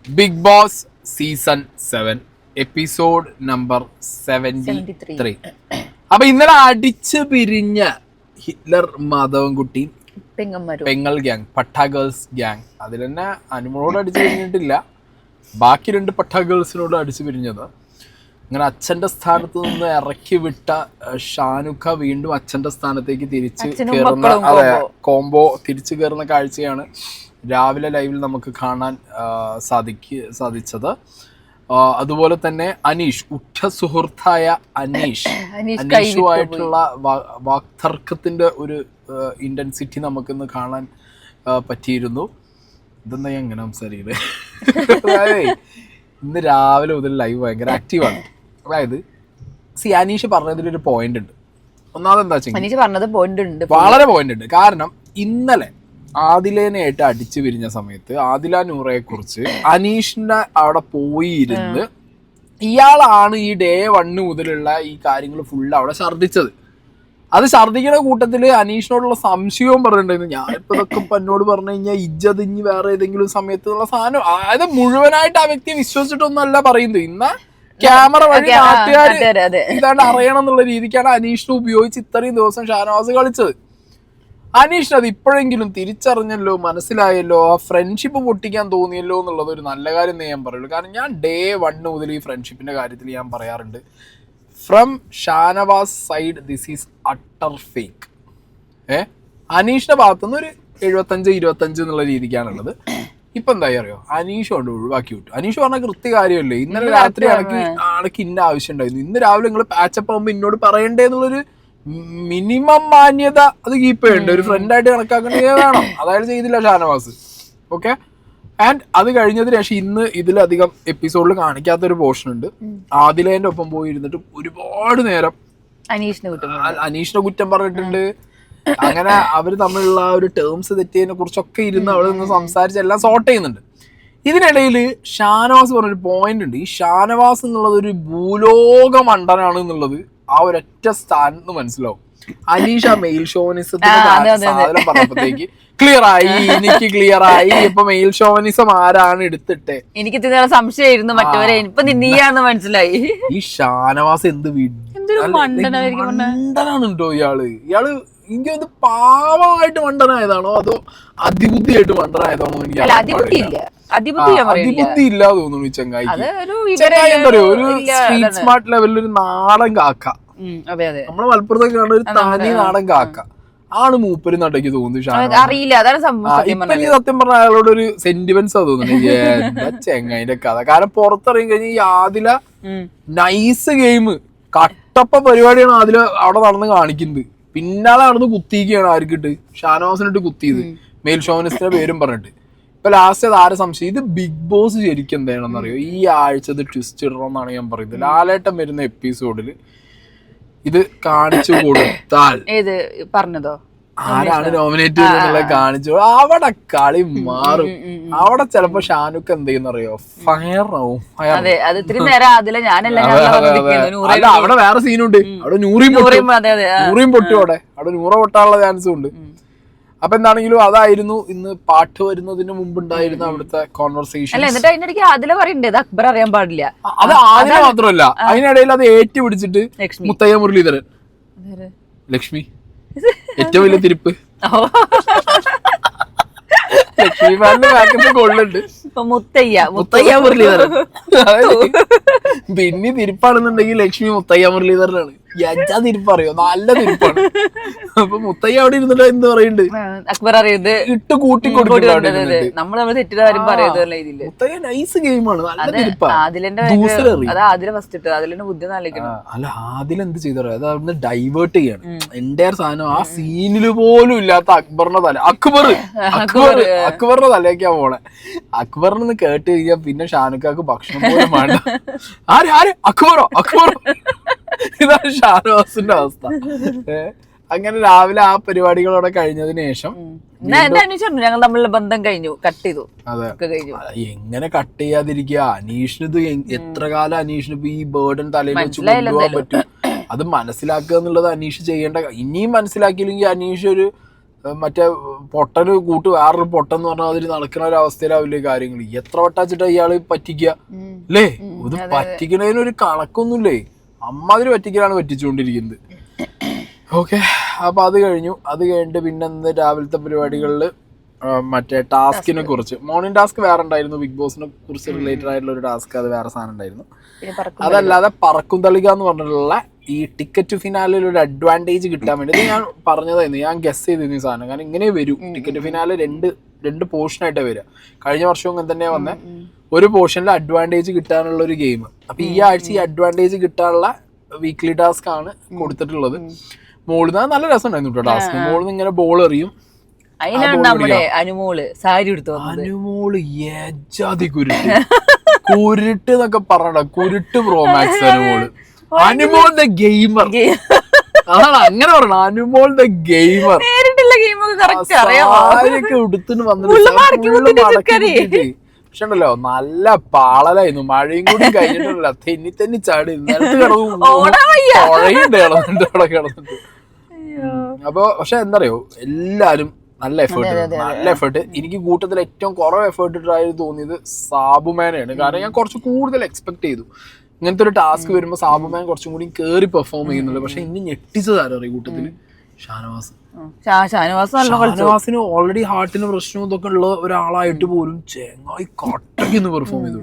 Big boss season 7 episode number 73. അപ്പൊ ഇന്നലെ അടിച്ചു പിരിഞ്ഞ ഹിറ്റ്ലർ മാധവൻകുട്ടി പെങ്ങൾ ഗ്യാങ് പട്ട ഗേൾസ് ഗ്യാങ് അതിൽ തന്നെ അനുമോളോട് അടിച്ചു പിരിഞ്ഞിട്ടില്ല, ബാക്കി 2 പട്ട ഗേൾസിനോട് അടിച്ചു പിരിഞ്ഞത്. അങ്ങനെ അച്ഛന്റെ സ്ഥാനത്ത് നിന്ന് ഇറക്കി വിട്ട ഷാനുഖ വീണ്ടും അച്ഛന്റെ സ്ഥാനത്തേക്ക് തിരിച്ച് കയറുന്ന കോംബോ തിരിച്ചു കയറുന്ന കാഴ്ചയാണ് രാവിലെ ലൈവിൽ നമുക്ക് കാണാൻ സാധിച്ചത്. അതുപോലെ തന്നെ അനീഷ്, ഉറ്റ സുഹൃത്തായ അനീഷുമായിട്ടുള്ള വാക്തർക്കത്തിന്റെ ഒരു ഇന്റൻസിറ്റി നമുക്കിന്ന് കാണാൻ പറ്റിയിരുന്നു. ഇതെന്താ ഞാൻ എങ്ങനെ സംസാരിക്കുന്നത്? ഇന്ന് രാവിലെ മുതൽ ലൈവ് ഭയങ്കര ആക്റ്റീവാണ്. അതായത് അനീഷ് പറഞ്ഞതിലൊരു പോയിന്റ് ഉണ്ട്. ഒന്നാമത് എന്താ വെച്ചാൽ വളരെ പോയിന്റ് ഉണ്ട്. കാരണം ഇന്നലെ ആദിലേനായിട്ട് അടിച്ചു പിരിഞ്ഞ സമയത്ത് ആദില നൂറയെ കുറിച്ച് അനീഷിന്റെ അവിടെ പോയിരുന്ന് ഇയാളാണ് ഈ ഡേ 1 മുതലുള്ള ഈ കാര്യങ്ങൾ ഫുള്ള് അവിടെ ഛർദ്ദിച്ചത്. അത് ഛർദ്ദിക്കുന്ന കൂട്ടത്തില് അനീഷിനോടുള്ള സംശയവും പറഞ്ഞിട്ടുണ്ടായിരുന്നു. ഞാനിപ്പോ ഇതൊക്കെ എന്നോട് പറഞ്ഞു കഴിഞ്ഞാൽ ഇജ്ജതിഞ്ഞ് വേറെ ഏതെങ്കിലും സമയത്തുള്ള സാധനം, അതായത് മുഴുവനായിട്ട് ആ വ്യക്തിയെ വിശ്വസിച്ചിട്ടൊന്നല്ല പറയുന്നത്. ഇന്ന ക്യാമറ വഴി നാട്ടുകാർ ഇതാണ്ട് അറിയണം എന്നുള്ള രീതിക്കാണ് അനീഷിനെ ഉപയോഗിച്ച് ഇത്രയും ദിവസം ഷാനവാസ് കളിച്ചത്. അനീഷിന് അത് ഇപ്പോഴെങ്കിലും തിരിച്ചറിഞ്ഞല്ലോ, മനസ്സിലായല്ലോ, ആ ഫ്രണ്ട്ഷിപ്പ് പൊട്ടിക്കാൻ തോന്നിയല്ലോ എന്നുള്ളത് ഒരു നല്ല കാര്യം ഞാൻ പറയുള്ളൂ. കാരണം ഞാൻ ഡേ 1 മുതൽ ഈ ഫ്രണ്ട്ഷിപ്പിന്റെ കാര്യത്തിൽ ഞാൻ പറയാറുണ്ട്, from Shanavas side this is utter fake. അനീഷിന്റെ ഭാഗത്തുനിന്ന് ഒരു 75-25 എന്നുള്ള രീതിക്കാണുള്ളത്. ഇപ്പൊ എന്തായി അറിയോ, അനീഷ് കൊണ്ട് ഒഴിവാക്കി വിട്ടു. അനീഷ് പറഞ്ഞ കൃത്യകാര്യമല്ലേ, ഇന്നലെ രാത്രി ആൾക്ക് ഇന്ന ആവശ്യം ഉണ്ടായിരുന്നു, ഇന്ന് രാവിലെ നിങ്ങൾ പാച്ചപ്പ് ആകുമ്പോൾ എന്നോട് പറയണ്ടേ എന്നുള്ളൊരു മിനിമം മാന്യത അത് കീപ്പ് ചെയ്യണ്ട. ഒരു ഫ്രണ്ടായിട്ട് കണക്കാക്കണേ വേണം. അതായത് ചെയ്തില്ല ഷാനവാസ്. ഓക്കെ, ആൻഡ് അത് കഴിഞ്ഞതിന് ശേഷം ഇന്ന് ഇതിലധികം എപ്പിസോഡിൽ കാണിക്കാത്തൊരു പോർഷൻ ഉണ്ട്. ആദിലേന്റെ ഒപ്പം പോയി ഇരുന്നിട്ട് ഒരുപാട് നേരം അനീഷിനെ കുറ്റം പറഞ്ഞിട്ടുണ്ട്. അങ്ങനെ അവര് തമ്മിലുള്ള ഒരു ടേംസ് തെറ്റിയതിനെ കുറിച്ചൊക്കെ ഇരുന്ന് അവിടെ നിന്ന് സംസാരിച്ച് എല്ലാം സോർട്ട് ചെയ്യുന്നുണ്ട്. ഇതിനിടയിൽ ഷാനവാസ് പറഞ്ഞൊരു പോയിന്റ് ഉണ്ട്. ഈ ഷാനവാസ് എന്നുള്ളത് ഒരു ഭൂലോക മണ്ടനാണ് എന്നുള്ളത് ആ ഒരൊറ്റ സ്ഥാനത്ത് മനസ്സിലാവും. അനീഷ മെയിൽ ഷോവനിസത്തിന് സാധനം പറഞ്ഞപ്പോഴത്തേക്ക് ക്ലിയർ ആയി, എനിക്ക് ക്ലിയർ ആയി. ഇപ്പൊ മെയിൽ ഷോവനിസം ആരാണ് എടുത്തിട്ടെ എനിക്ക് സംശയമായിരുന്നു, മറ്റവരെ ഇപ്പൊ നീയാണെന്ന് മനസ്സിലായി. ഈ ഷാനവാസ് എന്ത് മണ്ടനാണുണ്ടോ ഇയാള് എനിക്കൊന്ന് പാവമായിട്ട് മണ്ടനായതാണോ അതോ അതിബുദ്ധിയായിട്ട് മണ്ടനായതാണോ എനിക്ക് അതിബുദ്ധി ഇല്ലാതെ തോന്നുന്നു. ചങ്ങായി എന്താ പറയുക, ഒരു സ്ട്രീറ്റ് സ്മാർട്ട് ലെവലിൽ ഒരു നാടൻ കാക്ക, നമ്മളെ മലപ്പുറത്തൊക്കെ കാണുന്ന ഒരു തനി നാടൻ കാക്ക ആണ് മൂപ്പര് നടക്കി തോന്നുന്നു. ഇപ്പൊ സത്യം പറഞ്ഞ അയാളോട് ഒരു സെന്റിമെന്റ്സാ തോന്നുന്നു എന്താ ചെങ്ങായിന്റെ കഥ. കാരണം പുറത്തിറങ്ങി കഴിഞ്ഞാൽ ഈ ആദില നൈസ് ഗെയിം കട്ടപ്പ പരിപാടിയാണ് ആദില അവിടെ നടന്ന് കാണിക്കുന്നത്. പിന്നാലെ നടന്ന് കുത്തിക്കുകയാണ് ആർക്കിട്ട്, ഷാനവാസിനിട്ട് കുത്തിയത്, മെയിൽ ഷോവനിസ്റ്റിന്റെ പേരും പറഞ്ഞിട്ട്. ഇപ്പൊ ലാസ്റ്റ് അത് ആരെ സംശയം, ഇത് ബിഗ് ബോസ് ശരിക്കും എന്താണെന്ന് അറിയോ, ഈ ആഴ്ച ഇത് ട്വിസ്റ്റ് ഇടണമെന്നാണ് ഞാൻ പറയുന്നത്. ലാലേട്ടൻ വരുന്ന എപ്പിസോഡിൽ ഇത് കാണിച്ചു കൊടുത്താൽ പറഞ്ഞതോ ആരാണ് നോമിനേറ്റ് ചെയ്തെന്നുള്ള കാണിച്ചു, അവിടെ കളി മാറും. അവിടെ ചിലപ്പോ ഷാനുക്ക് എന്ത് ചെയ്യുന്നറിയോ, ഫയർ ആവും. അല്ല, അവിടെ വേറെ സീനുണ്ട്. അവിടെ നൂറിയും പൊട്ടും. അവിടെ നൂറ പൊട്ടാനുള്ള ചാൻസും ഉണ്ട്. അപ്പൊ എന്താണെങ്കിലും അതായിരുന്നു ഇന്ന് പാട്ട് വരുന്നതിന് മുമ്പുണ്ടായിരുന്ന അവിടുത്തെ കോൺവെർസേഷൻ. അക്ബർ അറിയാൻ പാടില്ല. അത് ആദ്യം മാത്രമല്ല, അതിനിടയിൽ അത് ഏറ്റുപിടിച്ചിട്ട് മുത്തയ്യ മുരളീധരൻ, ലക്ഷ്മി ഏറ്റവും വലിയ തിരിപ്പ്, ലക്ഷ്മി ബാലിന്റെ കൊള്ളുണ്ട് മുത്തയ്യ മുരളീധരൻ. പിന്നെ തിരിപ്പാണെന്നുണ്ടെങ്കിൽ ലക്ഷ്മി മുത്തയ്യ മുരളീധരനാണ്. യജാ തിരിപ്പറിയോ, നല്ല തിരിപ്പാണ്. അപ്പൊ മുത്തയ്യ അവിടെ ഇരുന്നിട്ട് എന്ത് പറയുന്നുണ്ട്, അക്ബർ അറിയുന്നത് ഇട്ട് കൂട്ടി കൊടുക്കുന്നുണ്ട്. മുത്തയ്യ നൈസ് ഗെയിമാണ്, നല്ല തിരിപ്പാണ്. അല്ല, ആദിൽ എന്ത് ചെയ്തോ അത് അവിടുന്ന് ഡൈവേർട്ട് ചെയ്യാണ് എന്റെ സാധനം. ആ സീനില് പോലും ഇല്ലാത്ത അക്ബറിന്റെ തല, അക്ബറിന്റെ തലയൊക്കെയാ പോണെ. അക്ബറിന് കേട്ട് കഴിഞ്ഞാൽ പിന്നെ ഷാനുക്കാക്ക് ഭക്ഷണം പോലും വേണ്ട. ആര് അക്ബറോ ഇതാണ് ഷാനവാസിന്റെ അവസ്ഥ. അങ്ങനെ രാവിലെ ആ പരിപാടികളോടെ കഴിഞ്ഞതിന് ശേഷം ഞങ്ങൾ തമ്മിലുള്ള ബന്ധം കഴിഞ്ഞു, കട്ട് ചെയ്തു. അതെ, എങ്ങനെ കട്ട് ചെയ്യാതിരിക്കുക? അനീഷിന് ഇത് എത്ര കാലം അനീഷിന് ഇപ്പൊ ഈ ബേർഡൻ തലയിൽ വെച്ച് കൊണ്ടുപോകാൻ പറ്റും? അത് മനസ്സിലാക്കുക എന്നുള്ളത് അനീഷ് ചെയ്യേണ്ട. ഇനിയും മനസ്സിലാക്കിയില്ലെങ്കിൽ അനീഷ് ഒരു മറ്റേ പൊട്ടന് കൂട്ട് വേറൊരു പൊട്ടെന്ന് പറഞ്ഞാൽ അതിൽ നടക്കുന്ന ഒരു അവസ്ഥയിലാവില്ലേ കാര്യങ്ങൾ. എത്ര വട്ടാച്ചിട്ടാ ഇയാള് പറ്റിക്കുക അല്ലേ? ഇത് പറ്റിക്കണതിനൊരു കണക്കൊന്നുമില്ലേ, അമ്മാതിരി പറ്റിക്കലാണ് പറ്റിച്ചുകൊണ്ടിരിക്കുന്നത്. ഓക്കെ, അപ്പൊ അത് കഴിഞ്ഞിട്ട് പിന്നെ രാവിലത്തെ പരിപാടികളിൽ മറ്റേ ടാസ്കിനെ കുറിച്ച്, മോർണിംഗ് ടാസ്ക് വേറെ ഉണ്ടായിരുന്നു, ബിഗ് ബോസിനെ കുറിച്ച് റിലേറ്റഡ് ആയിട്ടുള്ള ഒരു ടാസ്ക്, അത് വേറെ സാധനം ഉണ്ടായിരുന്നു. അതല്ലാതെ പറക്കും തളിക എന്ന് പറഞ്ഞിട്ടുള്ള ഈ ടിക്കറ്റ് ഫിനാലിൽ ഒരു അഡ്വാൻറ്റേജ് കിട്ടാൻ വേണ്ടി, ഇത് ഞാൻ പറഞ്ഞതായിരുന്നു, ഞാൻ ഗസ് ചെയ്തിരുന്നു ഈ സാധനം. കാരണം ഇങ്ങനെ വരും ടിക്കറ്റ് ഫിനാല് രണ്ട് പോർഷനായിട്ടാണ് വരിക. കഴിഞ്ഞ വർഷവും ഇങ്ങനെ തന്നെയാണ് വന്നത്. ഒരു പോർഷനിൽ അഡ്വാൻറ്റേജ് കിട്ടാനുള്ള ഒരു ഗെയിം. അപ്പൊ ഈ ആഴ്ച ഈ അഡ്വാൻറ്റേജ് കിട്ടാനുള്ള വീക്ക്ലി ടാസ്ക് ആണ് കൊടുത്തിട്ടുള്ളത്. മോളിന്ന് നല്ല രസം ഉണ്ടായിരുന്നു കേട്ടോ ടാസ്ക്. മോളിന്ന് ഇങ്ങനെ ബോൾ എറിയും. അനുമോള് സാരി എടുത്തു, അനുമോള് ഏജാതി കുരുട്ട് എന്നൊക്കെ പറഞ്ഞ കുരുട്ട് Pro Max Anumol. Anumol the gamer, അതാണ് അങ്ങനെ പറയണം, അനുമോൾ ദ ഗെയിമർ. സാരിയൊക്കെ ഉടുത്തിന് വന്നിട്ട് പക്ഷെ ഉണ്ടല്ലോ നല്ല പാളലായിരുന്നു. മഴയും കൂടി കഴിഞ്ഞിട്ടുണ്ടല്ലോ, തെന്നി ചാടി നിലത്ത് കിടന്നുണ്ട് കിടന്നിട്ട്. അപ്പൊ പക്ഷെ എന്താ അറിയോ, എല്ലാരും നല്ല എഫേർട്ട്. എനിക്ക് കൂട്ടത്തിൽ ഏറ്റവും കുറവ് എഫേർട്ട് ഇട്ടായി തോന്നിയത് സാബുമാനാണ്. കാരണം ഞാൻ കുറച്ച് കൂടുതൽ എക്സ്പെക്ട് ചെയ്തു ഇങ്ങനത്തെ ഒരു ടാസ്ക് വരുമ്പോൾ സാബുമാൻ കുറച്ചും കൂടി കേറി പെർഫോം ചെയ്യുന്നുള്ളൂ. പക്ഷെ ഇനി ഞെട്ടിച്ചതാരോ ഈ കൂട്ടത്തില് ഷാനവാസ്. ഷാനവാസിന് ഓൾറെഡി ഹാർട്ടിന് പ്രശ്നവും ഇതൊക്കെ ഉള്ള ഒരാളായിട്ട് പോലും ചെങ്ങായി കട്ടക്കിന്ന് പെർഫോം ചെയ്തു.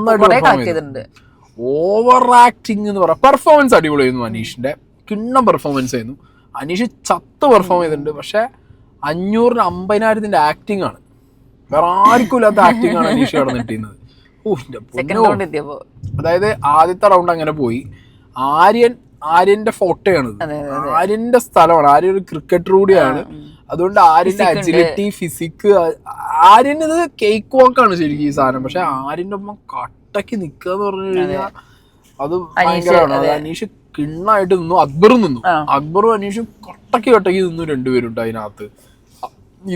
നന്നായിട്ട് ഓവർ ആക്ടിങ് എന്ന് പറയാം. പെർഫോമൻസ് അടിപൊളിയായിരുന്നു. അനീഷിന്റെ കിണ്ണം പെർഫോമൻസ് ആയിരുന്നു. അനീഷ് ചത്ത് പെർഫോം ചെയ്തിട്ടുണ്ട്. പക്ഷെ 500-ന് 50,000 ആക്ടിങ് ആണ്. വേറെ ആർക്കും ഇല്ലാത്ത ആക്ടിങ് ആണ് അനീഷ് കടന്നിട്ടിരുന്നത്. അതായത് ആദ്യത്തെ റൗണ്ട് അങ്ങനെ പോയി. ആര്യന്റെ ഫോട്ടോയാണ്, ആര്യന്റെ സ്ഥലമാണ്. ആര്യൻ ഒരു ക്രിക്കറ്റർ കൂടിയാണ്. അതുകൊണ്ട് ആര്യന്റെ അജിലിറ്റി, ഫിസിക്ക്, ആര്യൻ ഇത് കേക്ക് വാക്കാണ് ശരിക്കും ഈ സാധനം. പക്ഷെ ആര്യന്റെ ഒപ്പം കട്ടക്ക് നിക്കുക എന്ന് പറഞ്ഞു കഴിഞ്ഞാൽ അത് ഭയങ്കരമാണ്. അത് അനീഷ് കിണ്ണായിട്ട് നിന്നു. അക്ബറും നിന്നു. അക്ബറും അനീഷും കട്ടക്ക് നിന്നു രണ്ടുപേരുണ്ട് അതിനകത്ത്.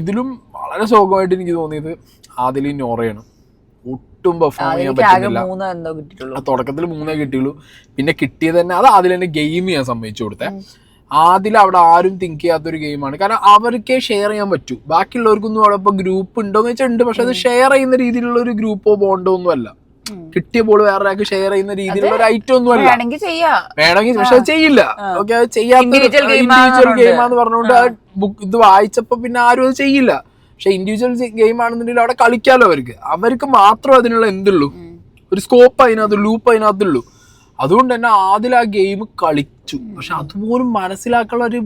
ഇതിലും വളരെ ശോകമായിട്ട് എനിക്ക് തോന്നിയത് ആദിലും നോറയാണ്. ഒട്ടും പെർഫോം ചെയ്യാൻ പറ്റുന്നില്ല. തുടക്കത്തിൽ 3 കിട്ടിയുള്ളൂ. പിന്നെ കിട്ടിയത് തന്നെ അത് ആദിൽ തന്നെ ഗെയിം ചെയ്യാൻ സമ്മതിച്ചു കൊടുത്തേ. ആദിൽ അവിടെ ആരും തിങ്ക് ചെയ്യാത്തൊരു ഗെയിമാണ്. കാരണം അവർക്കേ ഷെയർ ചെയ്യാൻ പറ്റൂ. ബാക്കിയുള്ളവർക്കൊന്നും അവിടെ ഇപ്പൊ ഗ്രൂപ്പ് ഉണ്ടോന്ന് വെച്ചാൽ ഉണ്ട്. പക്ഷെ അത് ഷെയർ ചെയ്യുന്ന രീതിയിലുള്ള ഒരു ഗ്രൂപ്പോ ബോണ്ടോ ഒന്നും അല്ല. കിട്ടിയ ബോൾ വേറെ ഒരാൾക്ക് ഷെയർ ചെയ്യുന്ന രീതിയിലുള്ള ഒരു ഐറ്റം ഒന്നും അല്ല. വേണമെങ്കിൽ പക്ഷെ അത് ചെയ്യില്ല. ഓക്കെ, അത് ചെയ്യാത്ത ഇൻഡിവിജ്വൽ ഗെയിമാന്ന് പറഞ്ഞുകൊണ്ട് ഇത് വായിച്ചപ്പോ പിന്നെ ആരും അത് ചെയ്യില്ല. പക്ഷെ ഇൻഡിവിജ്വൽ ഗെയിം ആണെന്നുണ്ടെങ്കിൽ അവിടെ കളിക്കാലോ. അവർക്ക് മാത്രം അതിനുള്ള എന്തുള്ളൂ, ഒരു സ്കോപ്പ് അതിനകത്ത്, ലൂപ്പ് അതിനകത്തുള്ളൂ. അതുകൊണ്ട് തന്നെ ആദ്യം ആ ഗെയിം കളിച്ചു. പക്ഷെ അതുപോലും മനസ്സിലാക്കാനുള്ള ഒരു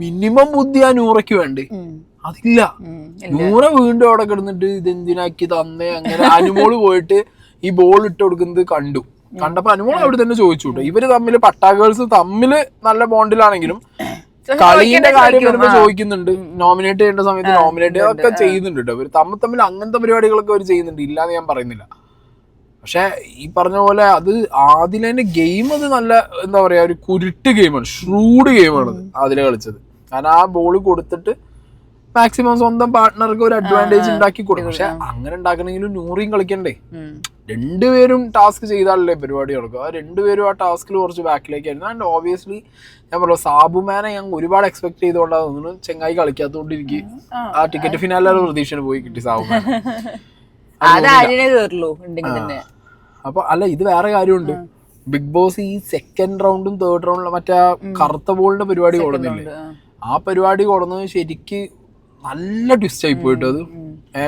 മിനിമം ബുദ്ധി ആ നൂറയ്ക്ക് വേണ്ടേ, അതില്ല. നൂറ വീണ്ടും അവിടെ കിടന്നിട്ട് ഇതെന്തിനാക്കി തന്നെ അങ്ങനെ. അനുമോള് പോയിട്ട് ഈ ബോൾ ഇട്ട് കൊടുക്കുന്നത് കണ്ടപ്പോ അനുമോൾ അവിടെ തന്നെ ചോദിച്ചു. ഇവര് തമ്മില് പട്ടാഗേൾസ് തമ്മില് നല്ല ബോണ്ടിലാണെങ്കിലും കളിയുടെ കാര്യം വരുമ്പോ ചോദിക്കുന്നുണ്ട്. നോമിനേറ്റ് ചെയ്യേണ്ട സമയത്ത് നോമിനേറ്റ് ഒക്കെ ചെയ്യുന്നുണ്ട് കേട്ടോ. ഇവര് തമ്മിൽ അങ്ങനത്തെ പരിപാടികളൊക്കെ അവർ ചെയ്യുന്നുണ്ട്, ഇല്ലാന്ന് ഞാൻ പറയുന്നില്ല. പക്ഷെ ഈ പറഞ്ഞ പോലെ അത് ആദിലെ ഗെയിം അത് നല്ല എന്താ പറയാ, ഒരു കുരുട്ട് ഗെയിമാണ്, ഷ്രൂഡ് ഗെയിമാണ് ആദിലെ കളിച്ചത്. കാരണം ആ ബോൾ കൊടുത്തിട്ട് മാക്സിമം സ്വന്തം പാർട്ട്ണർക്ക് ഒരു അഡ്വാൻറ്റേജ് ഉണ്ടാക്കി കൊടുക്കും. പക്ഷെ അങ്ങനെ ഉണ്ടാക്കണമെങ്കിലും നൂറിയും കളിക്കണ്ടേ. രണ്ടുപേരും ടാസ്ക് ചെയ്താലല്ലേ പരിപാടി നടക്കും. ആ രണ്ടുപേരും ആ ടാസ്കിൽ കുറച്ച് ബാക്കിലേക്കായിരുന്നു. ആൻഡ് ഓബിയസ്ലി ഞാൻ പറഞ്ഞു, സാബുമാനെ ഞാൻ ഒരുപാട് എക്സ്പെക്ട് ചെയ്തുകൊണ്ടാണ് തോന്നുന്നു ചെങ്ങായി കളിക്കാത്തതുകൊണ്ട് എനിക്ക് ആ ടിക്കറ്റ് ഫിനാലെ പ്രതീക്ഷന് പോയി കിട്ടി സാബുമാൻ. അപ്പൊ അല്ല, ഇത് വേറെ കാര്യമുണ്ട്. ബിഗ് ബോസ് ഈ 2nd റൗണ്ടും 3rd റൗണ്ടിലും മറ്റേ കറുത്ത ബോളിന്റെ പരിപാടി കൊടുന്നില്ലേ, ആ പരിപാടി കൊടുന്നത് ശരിക്ക് നല്ല ട്വിസ്റ്റ് ആയി പോയിട്ട്. അത്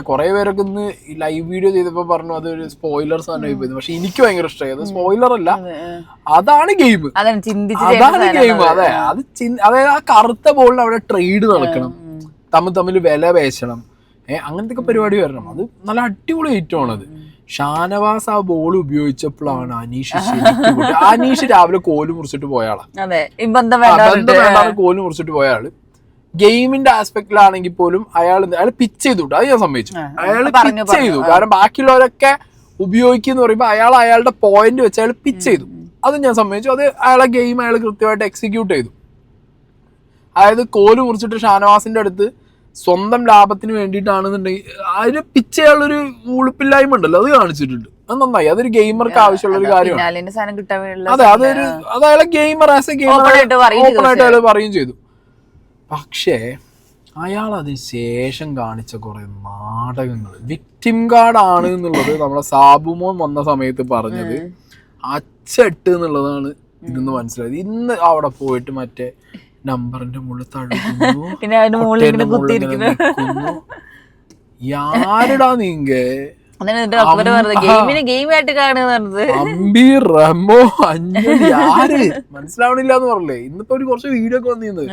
കുറെ പേരൊക്കെ ഇന്ന് ലൈവ് വീഡിയോ ചെയ്തപ്പോ പറഞ്ഞു അതൊരു സ്പോയിലർ സാധനമായി പോയത്. പക്ഷെ എനിക്ക് ഭയങ്കര ഇഷ്ടമായി. അത് സ്പോയിലർ അല്ല, അതാണ് ഗെയിം, അതാണ് ഗെയിം. അതെ, അതായത് ആ കറുത്ത ബോളിന് അവിടെ ട്രേഡ് നടക്കണം, തമ്മിൽ വില പേശണം, അങ്ങനത്തെ പരിപാടി വരണം. അത് നല്ല അടിപൊളി ഐറ്റമാണ് അത്. ഷാനവാസ് ആ ബോൾ ഉപയോഗിച്ചപ്പോഴാണ് അനീഷ് രാവിലെ കോല് മുറിച്ചിട്ട് പോയാളാണ്, കോല് മുറിച്ചിട്ട് പോയാള്. ഗെയിമിന്റെ ആസ്പെക്റ്റിലാണെങ്കിൽ പോലും അയാൾ പിച്ച് ചെയ്തു, അത് ഞാൻ സമ്മതിച്ചു. അയാൾ പിച്ച് ചെയ്തു. കാരണം ബാക്കിയുള്ളവരൊക്കെ ഉപയോഗിക്കുന്ന പറയുമ്പോ അയാളുടെ പോയിന്റ് വെച്ച് അയാൾ പിച്ച് ചെയ്തു, അത് ഞാൻ സമ്മതിച്ചു. അത് അയാളെ ഗെയിം അയാൾ കൃത്യമായിട്ട് എക്സിക്യൂട്ട് ചെയ്തു. അതായത് കോല് മുറിച്ചിട്ട് ഷാനവാസിന്റെ അടുത്ത് സ്വന്തം ലാഭത്തിന് വേണ്ടിയിട്ടാണെന്നുണ്ടെങ്കിൽ അതിന് പിച്ച് ചെയ്യാനുള്ളൊരു ഉളുപ്പില്ലായ്മ ഉണ്ടല്ലോ, അത് കാണിച്ചിട്ടുണ്ട്. അത് നന്നായി. അതൊരു ഗെയിമർക്ക് ആവശ്യമുള്ള ഒരു കാര്യമാണ്. അതെ, അത് അയാളെ gamer as A gamer open ആയിട്ട് അയാൾ പറയുകയും ചെയ്തു. പക്ഷേ അയാൾ അതിന് ശേഷം കാണിച്ച കുറെ നാടകങ്ങൾ വിക്ടിം കാർഡാണ് എന്നുള്ളത് നമ്മളെ സാബുമോൻ വന്ന സമയത്ത് പറഞ്ഞത് അച്ചട്ട് എന്നുള്ളതാണ് ഇതെന്ന് മനസ്സിലായത്. ഇന്ന് അവിടെ പോയിട്ട് മറ്റേ നമ്പറിന്റെ മുകളിൽ തഴുകുന്നു. യാരടാ നീങ്ക അമ്പി റമോ അഞ്ഞൂറ് യാര് മനസ്സിലാവണില്ല എന്ന് പറഞ്ഞില്ലേ. ഇന്നിപ്പോ ഒരു കുറച്ച് വീഡിയോ ഒക്കെ വന്നിരുന്നത്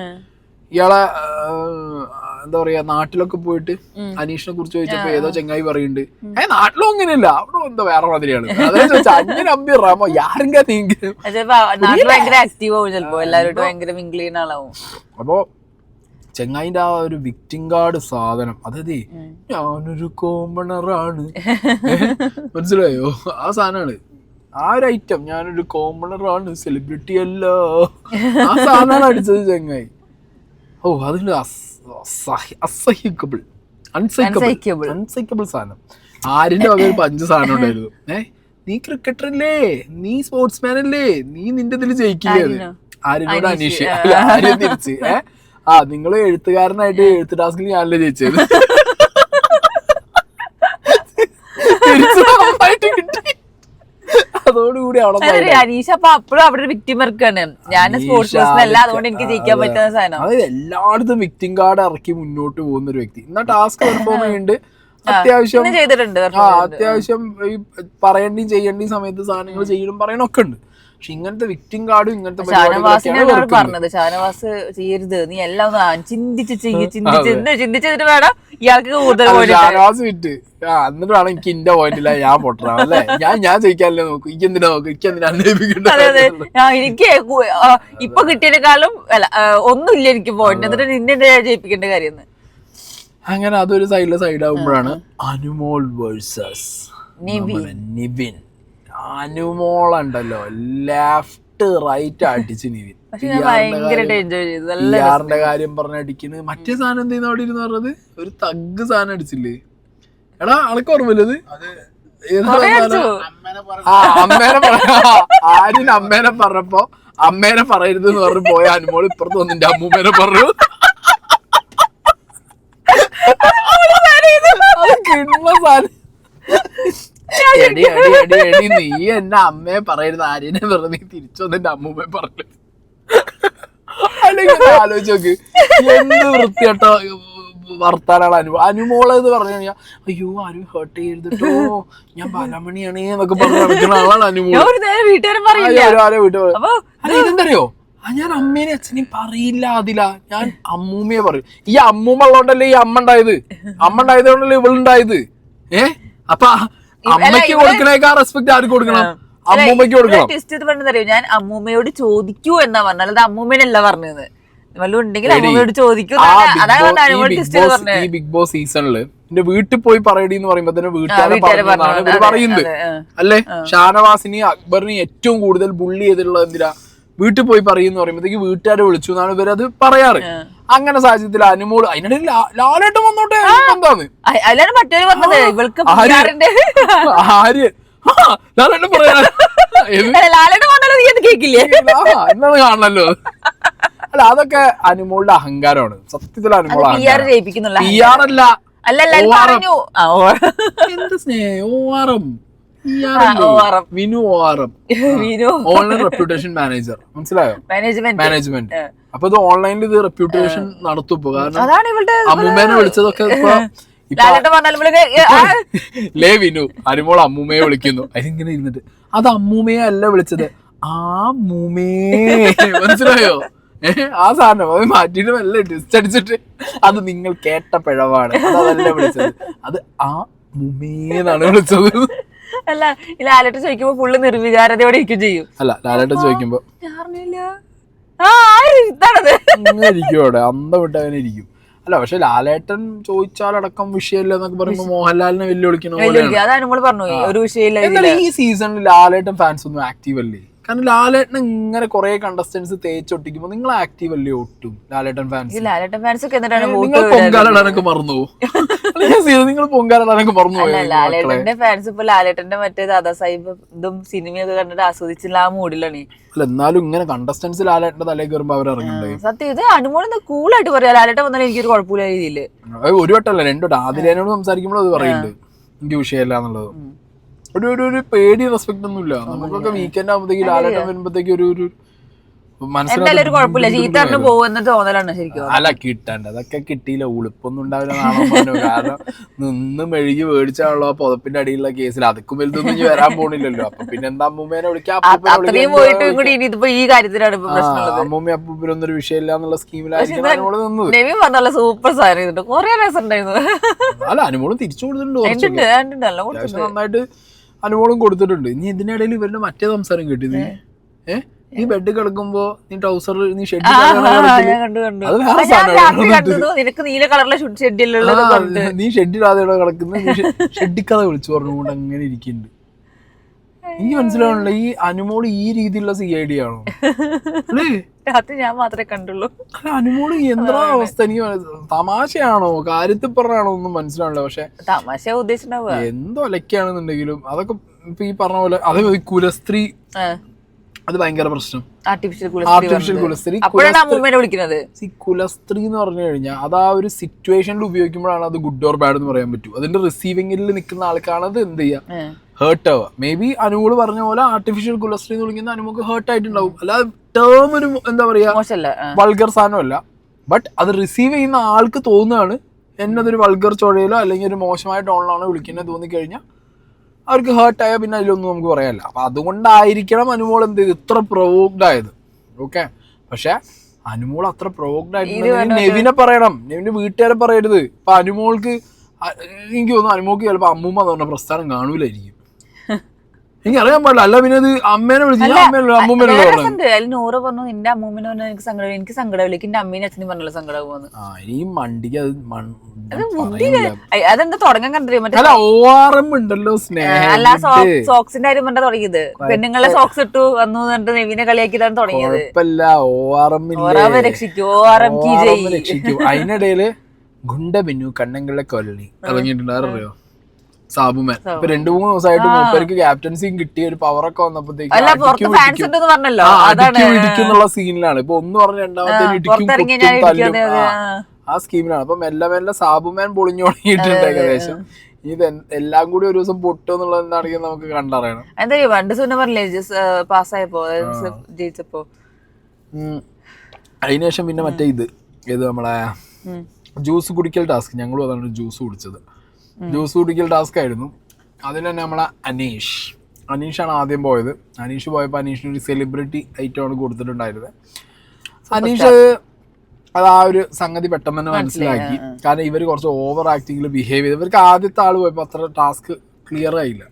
ഇയാളെ എന്താ പറയാ നാട്ടിലൊക്കെ പോയിട്ട് അനീഷിനെ കുറിച്ച് ചോദിച്ചപ്പോ ഏതോ ചെങ്ങായി പറയുന്നുണ്ട് നാട്ടിലും അങ്ങനെയല്ല അവിടെ എന്താ വേറെ മാതിരിയാണ്. അതേ ചോദിച്ചാ അഞ്ഞൂറ് അമ്പി റമോ യാരെങ്കാ നീങ്ക. അപ്പോ ചെങ്ങായിന്റെ ആ ഒരു വിക്ടിം കാർഡ് സാധനം, അതായത് ഞാനൊരു കോമണറാണ്, മനസ്സിലായോ? ആ സാധനമാണ്, ആ ഒരു ഐറ്റം, ഞാനൊരു കോമണറാണ്, സെലിബ്രിറ്റി അല്ല, ആ സാധനമാണ് അടിച്ചത് ചെങ്ങായി. ഓ അതിന്റെ അസഹിക്കബിൾ അൺസൈക്കബിൾ സാധനം. ആരിന്റെ വക ഒരു 5 സാധനം ഉണ്ടായിരുന്നു. നീ ക്രിക്കറ്ററല്ലേ, നീ സ്പോർട്സ്മാൻ അല്ലേ, നീ നിന്റെ ഇതിൽ ജയിക്കില്ലേ? ആരിനോട് അനീഷ് ആരും തിരിച്ച് നിങ്ങള് എഴുത്തുകാരനായിട്ട് എഴുത്ത് ടാസ്കിൽ ഞാനല്ലേ ജയിച്ചത്. അതോടുകൂടി അനീഷ് അപ്പൊ അപ്പോഴും അവിടെ ഒരു വിക്ടിം വർക്കാണ്. ഞാൻ സ്പോർട്സ് പേഴ്സൺ അല്ല, അതുകൊണ്ട് എനിക്ക് ജയിക്കാൻ പറ്റുന്ന സാധനം. അതായത് എല്ലായിടത്തും വിക്ടിം കാർഡ് ഇറക്കി മുന്നോട്ട് പോകുന്ന ഒരു വ്യക്തി. എന്നാ ടാസ്ക് പെർഫോം ചെയ്യുന്നുണ്ട്, അത്യാവശ്യം ചെയ്തിട്ടുണ്ട്, അത്യാവശ്യം ഈ പറയേണ്ടിയും ചെയ്യേണ്ടിയും സമയത്ത് സാധനങ്ങൾ ചെയ്യണം പറയണൊക്കെ ഉണ്ട്. പക്ഷെ ഇങ്ങനത്തെ വിക്ടിം കാർഡും ഇങ്ങനത്തെ പറഞ്ഞത് ഷാനവാസ് ചെയ്യരുത്, നീ എല്ലാം ചിന്തിച്ചിട്ട് വേണം ഇയാൾക്ക് കൂടുതൽ ഷാനവാസ് വിറ്റ് എന്നിട്ട് വേണം എനിക്ക് ഇന്റെ പോയിന്റില്ല ഞാൻ പൊട്ടണം അല്ലേ, ഞാൻ ജയിക്കാനല്ലേ നോക്കും, എനിക്ക് എന്തിനാ നോക്കും, എനിക്ക് എന്തിനാ അന്വേഷിക്കണ്ടത്. എനിക്ക് ഇപ്പൊ കിട്ടിയതിനേക്കാളും ഒന്നുമില്ല എനിക്ക് പോയിന്റ്, എന്നിട്ട് നിന്നെ ജയിപ്പിക്കേണ്ട കാര്യം. അങ്ങനെ അതൊരു സൈഡാകുമ്പോഴാണ് അനുമോൾ വേഴ്സസ് നിവിൻ. അനുമോളുണ്ടല്ലോ ലെഫ്റ്റ് റൈറ്റ് അടിച്ച് നിവിൻ. ിന്റെ കാര്യം പറഞ്ഞടിക്കണ്. മറ്റേ സാധനം എന്തെയ്യുന്നു അവിടെ ഇരുന്ന് പറഞ്ഞത്, ഒരു തഗ് സാധനം അടിച്ചില്ലേ എടാ, അനക്ക് ഓർമ്മയില്ലത്? ആര്യൻ അമ്മേനെ പറഞ്ഞപ്പോ അമ്മേനെ പറയരുത് എന്ന് പറഞ്ഞു പോയ അനുമോൾ ഇപ്പുറത്ത് വന്നിന്റെ അമ്മൂമ്മേനെ പറഞ്ഞു. എടി നീ എന്നെ അമ്മയെ പറയരുത്, ആര്യനെ പറഞ്ഞു, നീ തിരിച്ചു വന്നിട്ട് അമ്മൂമ്മയെ പറഞ്ഞു. അല്ലെങ്കിൽ ആലോചിച്ച് നോക്ക്, എന്ത് വൃത്തിയായിട്ടോ വർത്താനാണ് അനുമോള് എന്ന് പറഞ്ഞു കഴിഞ്ഞാൽ, അയ്യോ ആരും ഹേർട്ട് ചെയ്യരുതട്ടോ, ഞാൻ ബാലമണിയാണ് എന്നൊക്കെ പറഞ്ഞു നടക്കുന്ന ആളാണ് അനുമോള്. ഇതെന്തറിയോ, ഞാൻ അമ്മേനെ അച്ഛനെയും പറയില്ല അതില, ഞാൻ അമ്മൂമ്മയെ പറയും. ഈ അമ്മൂമ്മ ഉള്ളതുകൊണ്ടല്ലേ ഈ അമ്മ ഉണ്ടായത്, അമ്മ ഉണ്ടായത് കൊണ്ടല്ലേ ഇവളുണ്ടായത്. അപ്പൊ അമ്മയ്ക്ക് കൊടുക്കണേക്കാ റെസ്പെക്ട് ആർക്ക് കൊടുക്കണം? അമ്മൂമ്മയ്ക്ക് കൊടുക്കണം. ഞാൻ അമ്മൂമ്മയോട് ചോദിക്കൂ എന്നാ പറഞ്ഞത്, അല്ലാതെ അമ്മൂമ്മേനല്ല പറഞ്ഞത്. വല്ലതുണ്ടെങ്കിൽ അമ്മൂമ്മയോട് ചോദിക്കൂ. ഈ ബിഗ് ബോസ് സീസണില് എന്റെ വീട്ടിൽ പോയി പറയടി എന്ന് പറയുമ്പോ തന്നെ വീട്ടുകാരെ പറഞ്ഞതാണ് ഇവര് പറയുന്നത് അല്ലേ. ഷാനവാസിനെയും അക്ബറിനെയും ഏറ്റവും കൂടുതൽ ബുള്ളി ചെയ്തിട്ടുള്ളത് എന്തിനാ, വീട്ടിൽ പോയി പറയുന്ന പറയുമ്പോഴത്തേക്ക് വീട്ടുകാരെ വിളിച്ചു എന്നാണ് ഇവരത് പറയാറ്. അങ്ങനെ സാഹചര്യത്തിൽ അനുമോൾ അതിനിടയിൽ ലാലേട്ടൻ വന്നോട്ടെ എന്താന്ന് ലാലേട്ടൻ പറയാ എന്നാണ് കാണണല്ലോ. അല്ല അതൊക്കെ അനുമോളുടെ അഹങ്കാരമാണ് സത്യത്തിൽ. അനുമോൾ എന്ത് സ്നേഹം ഓആർഎം വിനു ഓആർഎം ഓൺലൈൻ റെപ്യൂട്ടേഷൻ മാനേജർ, മനസ്സിലായോ? മാനേജ്മെന്റ്. അപ്പൊ ഇത് ഓൺലൈനിൽ ഇത് റെപ്യൂട്ടേഷൻ നടത്തും. കാരണം അമ്മൂമ്മേനെ വിളിച്ചതൊക്കെ ലേ വിനു അനുമോൾ അമ്മൂമ്മയെ വിളിക്കുന്നു, അതിങ്ങനെ ഇരുന്നിട്ട് അത് അമ്മൂമ്മയെ അല്ല വിളിച്ചത്, ആ അമ്മൂമ്മേ, മനസ്സിലായോ? ആ സാധനം അത് മാറ്റിയിട്ട് നല്ല ഡിസ്റ്റ് അടിച്ചിട്ട് അത് നിങ്ങൾ കേട്ട പിഴവാണ്, അതല്ല വിളിച്ചത്, അത് ആ മുമ്മേന്നാണ് വിളിച്ചത്. അല്ല ലാലേട്ടൻ ചോദിക്കുമ്പോ ഫുള്ള് നിർവികാരതയോടെ ഇരിക്കും ചെയ്യും. അല്ല ലാലേട്ടൻ ചോദിക്കുമ്പോ ഇരിക്കും അവിടെ അന്തം വിട്ട് അങ്ങനെ ഇരിക്കും. അല്ല പക്ഷെ ലാലേട്ടൻ ചോദിച്ചാലടക്കം വിഷയമില്ല എന്നൊക്കെ പറയുമ്പോ മോഹൻലാലിനെ വെല്ലുവിളിക്കണ ഈ സീസണിൽ ലാലേട്ടൻ ഫാൻസ് ഒന്നും ആക്റ്റീവ് അല്ലേ? കാരണം ലാലേട്ടൻ ഇങ്ങനെ കുറെ കണ്ടസ്റ്റൻസ് തേച്ചൊട്ടിക്കുമ്പോ നിങ്ങൾ ആക്റ്റീവ് അല്ലേ ഒട്ടും? ലാലേട്ടൻ ഫാൻസ് നിങ്ങൾ പൊങ്കാലിടാനൊക്കെ മറന്നു നിങ്ങൾ പൊങ്കാലൊക്കെ പറഞ്ഞു പോയോ ലാലേട്ടന്റെ ഫാൻസ് ഇപ്പൊ ലാലേട്ടന്റെ മറ്റേ ദാദാ സാഹിബ് ഇതും സിനിമയൊക്കെ കണ്ടിട്ട് ആസ്വദിച്ചുള്ള ആ മൂഡിലാണ്. അല്ല എന്നാലും ഇങ്ങനെ കണ്ടസ്റ്റൻസ് ലാലേട്ടന്റെ തലയിൽ കയറുമ്പോ അവരിറങ്ങണ്ടേ. സത്യം ഇത് അനുമോളെന്താ കൂളായിട്ട് പറയാ. ലാലേട്ടൻ വന്നാലും എനിക്കൊരു കുഴപ്പമില്ല രീതിയില്. ഒരു വട്ടമല്ല 2 വട്ടം. ആതിരേനോട് സംസാരിക്കുമ്പോൾ അത് പറയുന്നുണ്ട് എനിക്ക് വിഷയമല്ല എന്നുള്ളത്. ഒരു പേടി റെസ്പെക്ട് ഒന്നും ഇല്ല. നമുക്കൊക്കെ വീക്കെൻഡ് ആകുമ്പോഴത്തേക്ക് ലാലേട്ടൻ വരുമ്പോഴത്തേക്ക് ഒരു എന്തായാലും ഒരു കുഴപ്പമില്ല, ചീത്തറിന് പോകുന്ന തോന്നലാണ് ശരിക്കും. അല്ല കിട്ടണ്ട അതൊക്കെ കിട്ടിയില്ല, ഉളുപ്പൊന്നും ഉണ്ടാവില്ല. കാരണം നിന്ന് മെഴുകി മേടിച്ചാണല്ലോ ആ പുതപ്പിന്റെ അടിയിലുള്ള കേസിൽ. അതൊക്കെ വലുതൊന്നും ഇനി വരാൻ പോണില്ലല്ലോ. അപ്പൊ പിന്നെ എന്താ അമ്മൂമ്മേനെ വിളിക്കാം, അത്രയും പോയിട്ട് കൂടി ഇനി ഇതിപ്പോ ഈ കാര്യത്തിലാണ് ഇപ്പൊ പ്രശ്നം. അമ്മൂമ്മ അപ്പൂപ്പനൊന്നും ഒരു വിഷയമില്ല എന്നുള്ള സ്കീമിലായിരിക്കും അനുമോള് നിന്നത്. നെവിൻ പറഞ്ഞ സൂപ്പർ സാധനം, കൊറേ രസം ഉണ്ടായിരുന്നു. അല്ല അനുമോളും തിരിച്ചു കൊടുത്തിട്ടുണ്ട്, നന്നായിട്ട് അനുമോളും കൊടുത്തിട്ടുണ്ട്. ഇനി ഇതിനിടയിൽ ഇവരുടെ മറ്റേ സംസാരം കേട്ടത്, നീ ബെഡ് കിടക്കുമ്പോ നീ ട്രൗസർ നീ ഷെഡ് നിനക്ക് നീല കളറിലെ നീ ഷെഡിടാതെ കിടക്കുന്ന ഷെഡിക്കാതെ വിളിച്ചു പറഞ്ഞുകൊണ്ട് അങ്ങനെ ഇരിക്കുന്നുണ്ട്. എനിക്ക് മനസ്സിലാവണല്ലോ ഈ അനുമോള് ഈ രീതിയിലുള്ള CID ആണോ? ഞാൻ മാത്രമേ കണ്ടുള്ളൂ. അല്ല അനുമോള് എന്താ അവസ്ഥ? എനിക്ക് തമാശയാണോ കാര്യത്തിൽ പറഞ്ഞാണോ ഒന്നും മനസ്സിലാവണല്ലോ. പക്ഷെ തമാശ ഉദ്ദേശിച്ചിട്ടുണ്ടാവുക എന്തോ ഒലക്കാണെന്നുണ്ടെങ്കിലും അതൊക്കെ ഇപ്പൊ ഈ പറഞ്ഞ പോലെ അതേ കുലസ്ത്രീ അത് ഭയങ്കര പ്രശ്നം. ആർട്ടിഫിഷ്യൽ കുലസ്ത്രീ കുലസ്ത്രീ എന്ന് പറഞ്ഞു കഴിഞ്ഞാൽ അത് ആ ഒരു സിറ്റുവേഷനിൽ ഉപയോഗിക്കുമ്പോഴാണ് അത് ഗുഡ് ഓർ ബാഡ് എന്ന് പറയാൻ പറ്റൂ. അതിന്റെ റിസീവിംഗിൽ നിൽക്കുന്ന ആൾക്കാണ് അത് എന്ത് ചെയ്യുക, ഹേർട്ട് ആവുക. മേ ബി അനുമോള് പറഞ്ഞ പോലെ ആർട്ടിഫിഷ്യൽ കുലസ്ത്രീ എന്ന് വിളിക്കുന്ന അനുമോക്ക് ഹേർട്ട് ആയിട്ടുണ്ടാവും. അല്ലാതെ ടേം ഒരു എന്താ പറയാ വൾഗർ സാധനമല്ല. ബട്ട് അത് റിസീവ് ചെയ്യുന്ന ആൾക്ക് തോന്നുകയാണ് എന്നതൊരു വൾഗർ ചുഴയിലോ അല്ലെങ്കിൽ ഒരു മോശമായ ടോണിലാണോ വിളിക്കുന്നത് തോന്നിക്കഴിഞ്ഞാൽ അവർക്ക് ഹേർട്ടായ പിന്നെ അതിലൊന്നും നമുക്ക് പറയാനില്ല. അപ്പൊ അതുകൊണ്ടായിരിക്കണം അനുമോൾ എന്ത് ചെയ്ത് ഇത്ര പ്രൊവോക്ഡ് ആയത്. ഓക്കെ, പക്ഷെ അനുമോൾ അത്ര പ്രൊവോക്ഡ് ആയിട്ട് നെവിനെ പറയണം, നെവിന്റെ വീട്ടുകാരെ പറയരുത്. ഇപ്പൊ അനുമോൾക്ക് എനിക്ക് തോന്നുന്നു അനുമോൾക്ക് ചിലപ്പോ അമ്മൂമ്മ എന്ന് പറഞ്ഞ പ്രസ്ഥാനം കാണൂലായിരിക്കും. എനിക്ക് അറിയാൻ പാടില്ല. അല്ല പിന്നെ അത് അമ്മേനെ വിളിച്ചു അമ്മൂമ്മേനെ നൂറ് പറഞ്ഞു നിന്റെ അമ്മൂമ്മനെ പറഞ്ഞാൽ എനിക്ക് സങ്കടം, എനിക്ക് സങ്കടമില്ല, എന്റെ അമ്മേനെ അച്ഛനും പറഞ്ഞല്ലോ സങ്കടമാകുമെന്ന്. ഈ മണ്ടിക്ക് അതെന്താ തുടങ്ങാൻ കണ്ടറിയാം. ഉണ്ടല്ലോ അല്ല സോക്സിന്റെ കാര്യം പറഞ്ഞാ തുടങ്ങിയത്. പെണ്ണുങ്ങളെ സോക്സ് ഇട്ടു വന്നു എന്നിട്ട് നെവിനെ കളിയാക്കിയതാണ് തുടങ്ങിയത്. രക്ഷിക്കൂ അതിനിടയില് ഗുണ്ട ബിന്നു കണ്ണങ്കളെ കൊല്ലി ഇറങ്ങിയിട്ടുണ്ടോ സാബുമാൻ. ഇപ്പൊ 2-3 ദിവസമായിട്ട് മൂപ്പർക്ക് ക്യാപ്റ്റൻസിയും കിട്ടി ഒരു പവറൊക്കെ വന്നപ്പോഴത്തേക്ക് ഇടിക്കുന്നുള്ള സീനിലാണ്. ഇപ്പൊ ഒന്ന് പറഞ്ഞ രണ്ടാമത്തെ ആ സ്കീമിലാണ്. അപ്പൊ മെല്ലെ മെല്ലെ സാബുമാൻ പൊളിഞ്ഞു തുടങ്ങിയിട്ടുണ്ട് ഏകദേശം. ഇത് എല്ലാം കൂടി ഒരു ദിവസം പൊട്ടും എന്നുള്ളത് എന്താണെങ്കിൽ നമുക്ക് കണ്ടറിയണം. ജയിച്ചപ്പോ അതിനുശേഷം പിന്നെ മറ്റേ ഇത് നമ്മളെ ജ്യൂസ് കുടിക്കൽ ടാസ്ക്, ഞങ്ങളും അതാണ് ജ്യൂസ് കുടിച്ചത്. ജ്യൂസ് കുടിക്കൽ ടാസ്ക് ആയിരുന്നു. അതിൽ തന്നെ നമ്മളെ അനീഷാണ് ആദ്യം പോയത്. അനീഷ് പോയപ്പോൾ അനീഷിന് ഒരു സെലിബ്രിറ്റി ഐറ്റമാണ് കൊടുത്തിട്ടുണ്ടായിരുന്നത്. അനീഷ് അത് ആ ഒരു സംഗതി പെട്ടെന്ന് തന്നെ മനസ്സിലാക്കി. കാരണം ഇവർ കുറച്ച് ഓവർ ആക്ടിങ്ങിൽ ബിഹേവ് ചെയ്ത് ഇവർക്ക് ആദ്യത്തെ ആൾ പോയപ്പോൾ അത്ര ടാസ്ക് ക്ലിയർ ആയില്ല.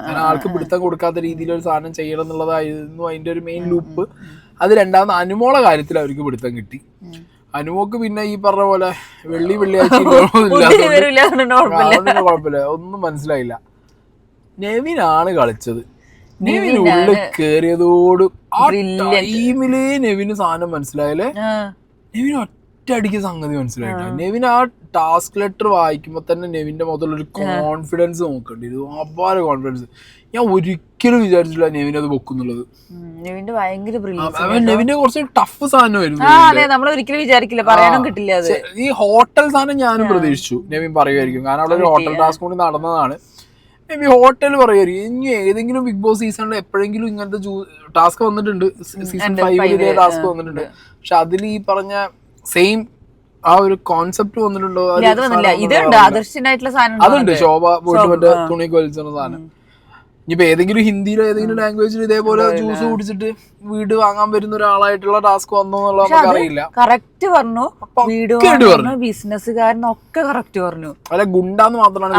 കാരണം ആൾക്ക് പിടുത്തം കൊടുക്കാത്ത രീതിയിൽ ഒരു സാധനം ചെയ്യണം എന്നുള്ളതായിരുന്നു അതിന്റെ ഒരു മെയിൻ ലൂപ്പ്. അത് രണ്ടാമത് അനുമോളെ കാര്യത്തിൽ അവർക്ക് പിടുത്തം കിട്ടി. അനുമോക്ക് പിന്നെ ഈ പറഞ്ഞ പോലെ വെള്ളിയാഴ്ച കുഴപ്പമില്ല, ഒന്നും മനസ്സിലായില്ല. നെവിനാണ് കളിച്ചത്. നെവിന് ഉള്ളിൽ കേറിയതോട് ആ ടൈമിലേ നെവിന് സാധനം മനസ്സിലായല്ലേ. നെവിന് ഒറ്റയടിക്ക് സംഗതി മനസ്സിലായില്ല. നെവിൻ ആ ടാസ്ക് ലെറ്റർ വായിക്കുമ്പോ തന്നെ നെവിന്റെ മുതലൊരു കോൺഫിഡൻസ് നോക്കണ്ടി. ഇത് അപാര കോൺഫിഡൻസ്. ഞാൻ ഒരിക്കലും വിചാരിച്ചില്ല നെവിൻ അത് വെക്കുന്നുള്ളത്. നെവിന്റെ കുറച്ച് ടഫ് സാധനമായിരുന്നു. ഈ ഹോട്ടൽ സാധനം ഞാനും പ്രതീക്ഷിച്ചു നെവിൻ പറയുമായിരിക്കും. കാരണം അവിടെ ഒരു ഹോട്ടൽ ടാസ്ക് കൂടി നടന്നതാണ്. മേ ബി ഹോട്ടൽ പറയുമായിരിക്കും. ഇനി ഏതെങ്കിലും ബിഗ് ബോസ് സീസണിൽ എപ്പോഴെങ്കിലും ഇങ്ങനത്തെ ടാസ്ക് വന്നിട്ടുണ്ട്. സീസൺ 5 ഇതേ ടാസ്ക് വന്നിട്ടുണ്ട്. പക്ഷെ അതിൽ ഈ പറഞ്ഞ സെയിം ആ ഒരു കോൺസെപ്റ്റ് വന്നിട്ടുണ്ടോ? അതുണ്ട്. ശോഭ പോയിട്ട് മറ്റേ തുണി കൊലിച്ചുന്ന സാധനം. ഇനിയിപ്പോ ഏതെങ്കിലും ഹിന്ദിയിലോ ഏതെങ്കിലും ലാംഗ്വേജിൽ ഇതേപോലെ ജ്യൂസ് കുടിച്ചിട്ട് വീട് വാങ്ങാൻ വരുന്ന ഒരാളായിട്ടുള്ള ടാസ്ക് വന്നോ എന്നുള്ളത് നമുക്ക് അറിയില്ല. കറക്റ്റ് പറഞ്ഞു. ബിസിനസ്സുകാരനൊക്കെ കറക്റ്റ് പറഞ്ഞു. അല്ല ഗുണ്ടാന്ന് മാത്രമാണ്.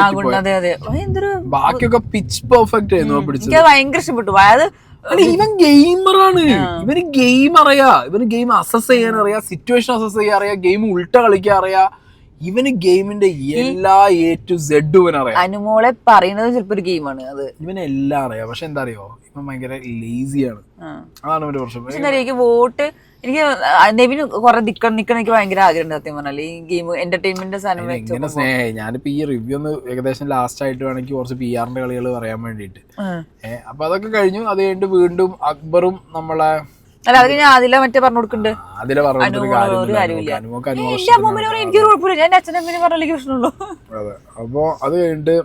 ബാക്കിയൊക്കെ പിച്ച് പെർഫെക്റ്റ് ആയിരുന്നു പിടിച്ചത്. ഭയങ്കര ഇഷ്ടപ്പെട്ടു. അതായത് ഇവൻ ഗെയിമറാണ്. ഇവന് ഗെയിം അറിയാ. ഇവന് ഗെയിം അസസ് ചെയ്യാൻ അറിയാം, സിറ്റുവേഷൻ അസസ് ചെയ്യാൻ അറിയാം, ഗെയിം ഉൾട്ട കളിക്കാൻ അറിയാം. ഇവന് ഗെയിമിന്റെ എല്ലാ A to Z ഇവൻ അറിയാം. അനുമോളെ പറയുന്നത് ചിലപ്പോ ഒരു ഗെയിമാണ് അത്. ഇവന് എല്ലാം അറിയാം. പക്ഷെ എന്താ അറിയോ, ഇവൻ ഭയങ്കര ലേസിയാണ്. അതാണ് ഒരു പ്രശ്നം. വോട്ട് എനിക്ക് നെവിന് കുറെ നിക്കണം എനിക്ക് ഭയങ്കര ആഗ്രഹമുണ്ട് സത്യം പറഞ്ഞാൽ ഈ ഗെയിം എന്റർടൈൻമെന്റ് സാധനം എങ്ങനെ സ്നേഹമായി. ഞാനിപ്പോ ഈ റിവ്യൂ ഒന്ന് ഏകദേശം ലാസ്റ്റ് ആയിട്ട് വേണമെങ്കിൽ കുറച്ച് PR-ന്റെ കളികൾ പറയാൻ വേണ്ടിയിട്ട്. അപ്പൊ അതൊക്കെ കഴിഞ്ഞു. അത് കഴിഞ്ഞിട്ട് വീണ്ടും അക്ബറും നമ്മളെ അല്ല അത് ഞാൻ അതിലെ മറ്റേ പറഞ്ഞു കൊടുക്കുന്നുണ്ട്. അതിലെ പറഞ്ഞൊരു എനിക്ക് കുഴപ്പമില്ല, ഞാൻ അച്ഛനമ്മേനെ പറഞ്ഞാലേ പ്രശ്നമുള്ളൂ. അതെ. അപ്പൊ അത് കഴിഞ്ഞിട്ട്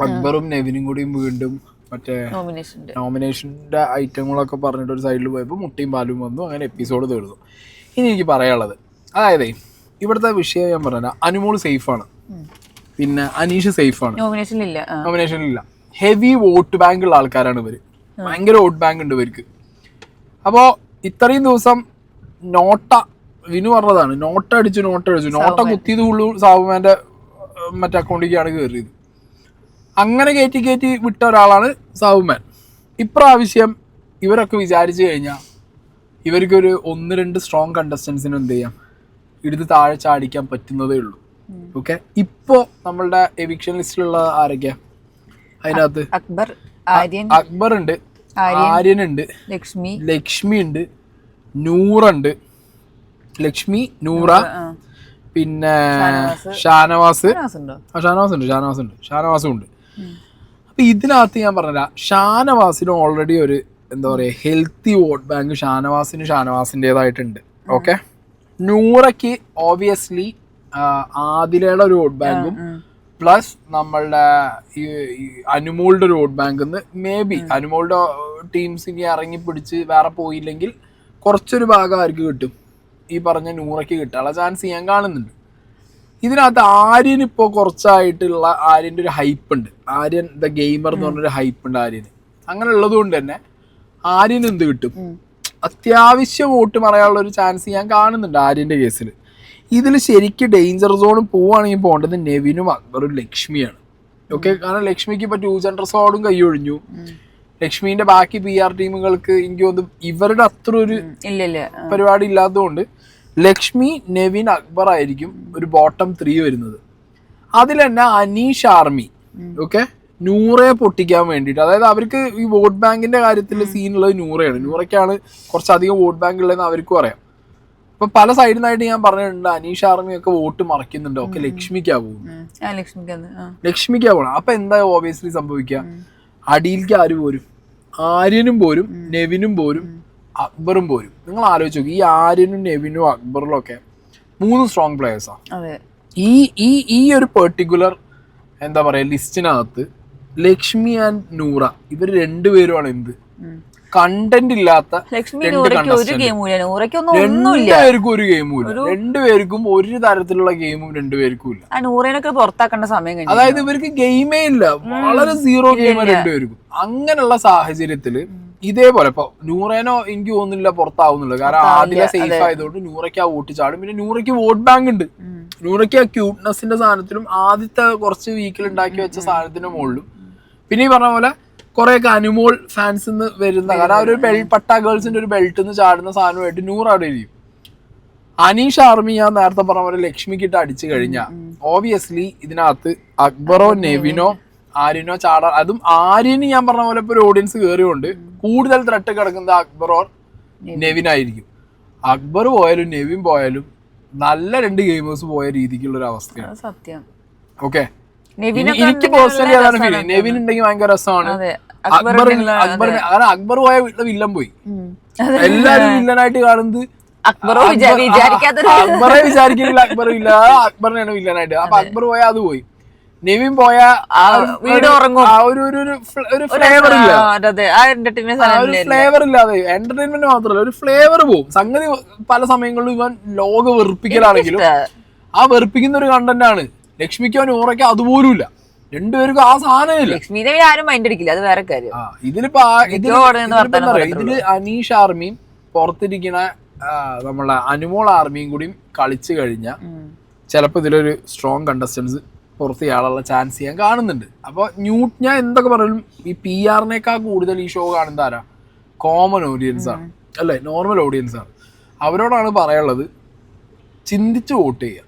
അക്ബറും നെവിനും കൂടിയും വീണ്ടും മറ്റേ നോമിനേഷന്റെ ഐറ്റങ്ങളൊക്കെ പറഞ്ഞിട്ട് ഒരു സൈഡിൽ പോയപ്പോൾ മുട്ടിയും പാലും വന്നു. അങ്ങനെ എപ്പിസോഡ് തീർന്നു. ഇനി എനിക്ക് പറയാനുള്ളത്, അതായത് ഇവിടുത്തെ വിഷയം ഞാൻ പറഞ്ഞ അനുമോള് സേഫാണ്, പിന്നെ അനീഷ് സേഫാണ്, നോമിനേഷനിലില്ല. ഹെവി വോട്ട് ബാങ്ക് ഉള്ള ആൾക്കാരാണ് ഇവര്, ഭയങ്കര വോട്ട് ബാങ്ക് ഉണ്ട് ഇവർക്ക്. അപ്പോൾ ഇത്രയും ദിവസം വിനു പറഞ്ഞതാണ്, നോട്ട അടിച്ചു നോട്ട കുത്തിയത് ഉള്ളൂ സാബുമാന്റെ മറ്റേ അക്കൗണ്ടിലേക്കാണ് കയറിയത്. അങ്ങനെ കയറ്റി വിട്ട ഒരാളാണ് സാബുമാൻ. ഇപ്രാവശ്യം ഇവരൊക്കെ വിചാരിച്ചു കഴിഞ്ഞാൽ ഇവർക്കൊരു 1-2 സ്ട്രോങ് കണ്ടസ്റ്റൻസിന് എന്ത് ചെയ്യാം, എടുത്ത് താഴെ ചാടിക്കാൻ പറ്റുന്നതേ ഉള്ളൂ. ഓക്കെ. ഇപ്പോ നമ്മളുടെ എവിക്ഷൻ ലിസ്റ്റിലുള്ള ആരൊക്കെയാ അതിനകത്ത്? അക്ബർ ഉണ്ട്, ആര്യൻ ഉണ്ട്, ലക്ഷ്മി ഉണ്ട്, നൂറുണ്ട്, ലക്ഷ്മി, നൂറ, പിന്നെ ഷാനവാസും ഉണ്ട്. അപ്പൊ ഇതിനകത്ത് ഞാൻ പറഞ്ഞ ഷാനവാസിന് ഓൾറെഡി ഒരു എന്താ പറയാ ഹെൽത്തി വോട്ട് ബാങ്ക് ഷാനവാസിൻ്റെതായിട്ടുണ്ട്. ഓക്കെ. നൂറയ്ക്ക് ഓബിയസ്ലി ആദിലയുടെ ഒരു വോട്ട് ബാങ്കും പ്ലസ് നമ്മളുടെ ഈ അനുമോളുടെ ഒരു വോട്ട് ബാങ്ക് മേ ബി അനുമോളുടെ ടീംസ് ഇനി ഇറങ്ങി പിടിച്ച് വേറെ പോയില്ലെങ്കിൽ കുറച്ചൊരു ഭാഗം ആർക്ക് കിട്ടും, ഈ പറഞ്ഞ നൂറയ്ക്ക് കിട്ടാനുള്ള ചാൻസ് ഞാൻ കാണുന്നുണ്ട്. ഇതിനകത്ത് ആര്യൻ ഇപ്പോൾ കുറച്ചായിട്ടുള്ള ആര്യൻ്റെ ഒരു ഹൈപ്പ് ഉണ്ട്. ആര്യൻ ദ ഗെയിമർ എന്ന് പറഞ്ഞൊരു ഹൈപ്പ് ഉണ്ട് ആര്യന്. അങ്ങനെ ഉള്ളത് കൊണ്ട് തന്നെ ആര്യൻ എന്ത് കിട്ടും, അത്യാവശ്യം വോട്ട് പറയാനുള്ള ഒരു ചാൻസ് ഞാൻ കാണുന്നുണ്ട് ആര്യൻ്റെ കേസിൽ. ഇതിൽ ശരിക്കും ഡേഞ്ചർ സോണും പോവുകയാണെങ്കിൽ പോകേണ്ടത് നെവിനും അക്ബറും ലക്ഷ്മിയാണ്. ഓക്കെ. കാരണം ലക്ഷ്മിക്ക് ഇപ്പോൾ 200 സോഡും കൈയൊഴിഞ്ഞു. ലക്ഷ്മീന്റെ ബാക്കി PR ടീമുകൾക്ക് എനിക്ക് തോന്നുന്നു ഇവരുടെ അത്ര ഒരു പരിപാടി ഇല്ലാത്തതുകൊണ്ട് ലക്ഷ്മി, നെവിൻ, അക്ബർ ആയിരിക്കും ഒരു ബോട്ടം 3 വരുന്നത്. അതിൽ തന്നെ അനീഷ് ആർമി ഓക്കെ നൂറയെ പൊട്ടിക്കാൻ വേണ്ടിയിട്ട്, അതായത് അവർക്ക് ഈ വോട്ട് ബാങ്കിന്റെ കാര്യത്തിൽ സീനുള്ളത് നൂറയാണ്. നൂറയ്ക്കാണ് കുറച്ചധികം വോട്ട് ബാങ്ക് ഉള്ളതെന്ന് അവർക്കും അറിയാം. ഇപ്പൊ പല സൈഡിൽ നിന്നായിട്ട് ഞാൻ പറഞ്ഞിട്ടുണ്ട് അനീഷ് ആർമിയൊക്കെ വോട്ട് മറിക്കുന്നുണ്ട്. ഒക്കെ ലക്ഷ്മിക്കാ പോകണം. അപ്പൊ എന്താ ഓബിയസ്ലി സംഭവിക്കുക, അടിയിലേക്ക് ആര് പോരും, ആര്യനും പോരും, നെവിനും പോരും, അക്ബറും പോരും. നിങ്ങൾ ആലോചിച്ച് നോക്കി, ഈ ആര്യനും നെവിനും അക്ബറിലും ഒക്കെ 3 സ്ട്രോങ് പ്ലേയേഴ്സാണ്. ഈ ഒരു പെർട്ടിക്കുലർ എന്താ പറയാ ലിസ്റ്റിനകത്ത് ലക്ഷ്മി ആൻഡ് നൂറ ഇവർ രണ്ടുപേരുമാണ് എന്ത് കണ്ടന്റ് ഇല്ലാത്ത രണ്ടുപേർക്കും ഒരു ഗെയിമും ഇല്ല. രണ്ടുപേർക്കും ഒരു തരത്തിലുള്ള ഗെയിമും രണ്ടുപേർക്കും ഇല്ല. പുറത്താക്കേണ്ട സമയം, അതായത് ഇവർക്ക് ഗെയിമേ ഇല്ല, വളരെ സീറോ ഗെയിം രണ്ടുപേർക്കും. അങ്ങനെയുള്ള സാഹചര്യത്തില് ഇതേപോലെ ഇപ്പൊ നൂറേനോ എനിക്ക് തോന്നുന്നില്ല പുറത്താവുന്നില്ല. കാരണം ആദ്യം സേഫ് ആയതുകൊണ്ട് നൂറയ്ക്ക് ആ വോട്ട് ചാടും. പിന്നെ നൂറയ്ക്ക് വോട്ട് ബാങ്ക് ഉണ്ട്. നൂറയ്ക്ക് ആ ക്യൂട്ട്നെസിന്റെ സാധനത്തിലും ആദ്യത്തെ കുറച്ച് വീക്കിൽ ഉണ്ടാക്കി വെച്ച സാധനത്തിന്റെ മുകളിലും പിന്നെ ഈ പറഞ്ഞ പോലെ കുറെയൊക്കെ അനുമോൾ ഫാൻസ് വരുന്ന, കാരണം ആ ഒരു പട്ട ഗേൾസിന്റെ ഒരു ബെൽറ്റ് നിന്ന് ചാടുന്ന സാധനമായിട്ട് നൂറ് അവിടെ ഇരിക്കും. അനീഷ് ആർമി ഞാൻ നേരത്തെ പറഞ്ഞ പോലെ ലക്ഷ്മിക്കിട്ട് അടിച്ചു കഴിഞ്ഞാൽ ഓബിയസ്ലി ഇതിനകത്ത് അക്ബറോ നെവിനോ ആര്യനോ ചാടാൻ, അതും ആര്യന് ഞാൻ പറഞ്ഞ പോലെ ഇപ്പൊ ഒരു ഓഡിയൻസ് കയറിയോണ്ട് കൂടുതൽ ത്രെട്ട് കിടക്കുന്നത് അക്ബറോ നെവിനായിരിക്കും. അക്ബർ പോയാലും നെവിൻ പോയാലും നല്ല 2 ഗെയിമേഴ്സ് പോയ രീതിക്കുള്ള ഒരു അവസ്ഥയാണ് സത്യം. ഓക്കെ. എനിക്ക് പേഴ്സണലി അതാണ് ഫീൽ. നെവിൻ ഉണ്ടെങ്കിൽ ഭയങ്കര രസമാണ്. അക്ബർ പോയ വീട്ടിലെ വില്ലൻ പോയി. എല്ലാരും വില്ലനായിട്ട് കാണുന്നത് അക്ബറെ വിചാരിക്കുന്നില്ല. അക്ബർ ഇല്ല, അക്ബറിനാണ് വില്ലനായിട്ട്. അപ്പൊ അക്ബർ പോയാൽ അത് പോയി. നെവിൻ പോയ ഒരു ഫ്ലേവർ ഇല്ല, ഒരു ഫ്ലേവർ ഇല്ലാതെ എന്റർടൈൻമെന്റ് മാത്രമല്ല ഒരു ഫ്ലേവർ പോവും. സംഗതി പല സമയങ്ങളിലും ഇവൻ ലോക വെറുപ്പിക്കലാണെങ്കിലും ആ വെറുപ്പിക്കുന്ന ഒരു കണ്ടന്റ് ആണ്. ലക്ഷ്മിക്കോ നൂറയ്ക്കോ അതുപോലും ഇല്ല. രണ്ടുപേർക്കും ആ സാധനമില്ല. ലക്ഷ്മിനെ ആരും മൈൻഡ് അടിക്കില്ല, അത് വേറെ കാര്യം. ഇതില് അനീഷ് ആർമിയും പുറത്തിരിക്കുന്ന നമ്മളെ അനുമോൾ ആർമിയും കൂടി കളിച്ചു കഴിഞ്ഞാൽ ചിലപ്പോൾ ഇതിലൊരു സ്ട്രോങ് കണ്ടസ്റ്റൻസ് പുറത്ത് ചെയ്യാനുള്ള ചാൻസ് ഞാൻ കാണുന്നുണ്ട്. അപ്പോൾ ഞാൻ എന്തൊക്കെ പറഞ്ഞാലും ഈ PR-നേക്കാൾ കൂടുതൽ ഈ ഷോ കാണുന്ന ആരാ, കോമൺ ഓഡിയൻസ് ആണ് അല്ലേ, നോർമൽ ഓഡിയൻസ് ആണ്. അവരോടാണ് പറയാനുള്ളത്, ചിന്തിച്ച് വോട്ട് ചെയ്യുക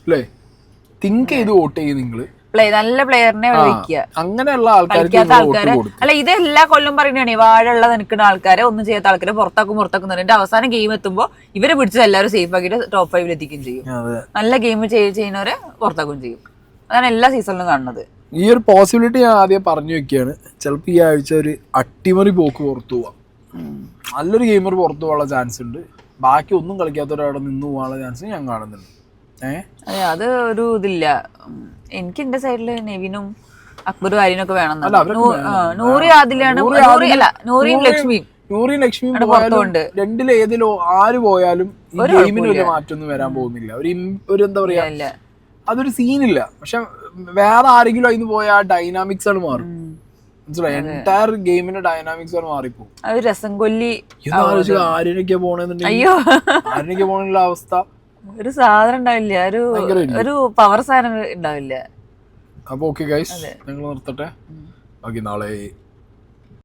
അല്ലേ, തിങ്ക് ചെയ്ത് വോട്ട് ചെയ്യുക. നിങ്ങൾ നല്ല പ്ലെയറിനെ വെക്കുക. അങ്ങനെയുള്ള ആൾക്കാർക്ക് കളിക്കാത്ത നിങ്ങൾ വോട്ട് ആൾക്കാരെ കൊടുക്കും. അല്ല, ഇത് എല്ലാ കൊല്ലം പറയുന്നതാണ് വാഴയുള്ള നിൽക്കുന്ന ആൾക്കാരെ, ഒന്നും ചെയ്യാത്ത ആൾക്കാരെ പുറത്താക്കും എന്നിട്ട് അവസാനം ഗെയിം എത്തുമ്പോൾ ഇവരെ പിടിച്ചത് എല്ലാവരും സേഫ് ആക്കിയിട്ട് ടോപ്പ് 5 എത്തിക്കുകയും ചെയ്യും. അതെ. നല്ല ഗെയിം ചെയ്യുന്നവരെ പുറത്താക്കുകയും ചെയ്യും. അതാണ് എല്ലാ സീസണിലും കാണുന്നത്. ഈ ഒരു പോസിബിലിറ്റി ഞാൻ ആദ്യം പറഞ്ഞു വെക്കുകയാണ്. ചിലപ്പോൾ ഈ ആഴ്ച ഒരു അട്ടിമറി പോക്ക് പുറത്തു പോവാം. നല്ലൊരു ഗെയിമർ പുറത്തു പോകാനുള്ള ചാൻസ് ഉണ്ട്. ബാക്കി ഒന്നും കളിക്കാത്തവരവിടെ നിന്ന് പോകാനുള്ള ചാൻസ് ഞാൻ കാണുന്നുണ്ട്. അതെ, അത് ഒരു ഇതില്ല. എനിക്ക് എന്റെ സൈഡില് നെവിനും അക്ബറും ആര്യനൊക്കെ വേണം. നൂറി ആദിലാണ്, നൂറിയും ലക്ഷ്മിയും. നൂറിയും ലക്ഷ്മിയും പോയാലും രണ്ടിലേതിലോ ആര് പോയാലും ഈ ഗെയിമിന് വലിയ മാറ്റമൊന്നും വരാൻ പോകുന്നില്ല. ഒരു എന്താ പറയാ, അതൊരു സീനില്ല. പക്ഷെ വേറെ ആരെങ്കിലും അതിന് പോയാൽ ഡൈനാമിക്സ് ആണ് മാറും. മനസ്സിലായി? എൻറ്റയർ ഗെയിമിന്റെ ഡൈനാമിക്സ് ആണ് മാറിപ്പോ. അത് രസം കൊല്ലി ആര്യനൊക്കെ പോണെന്നുണ്ടെങ്കിൽ അയ്യോ, ആര്യനൊക്കെ പോണുള്ള അവസ്ഥ ഒരു സാധനം ഉണ്ടാവില്ല, ഒരു പവർ സാധനം ഉണ്ടാവില്ല. അപ്പൊ ഓക്കെ ഗൈസ്, ഞങ്ങൾ നിർത്തട്ടെ. ഓക്കെ, നാളെ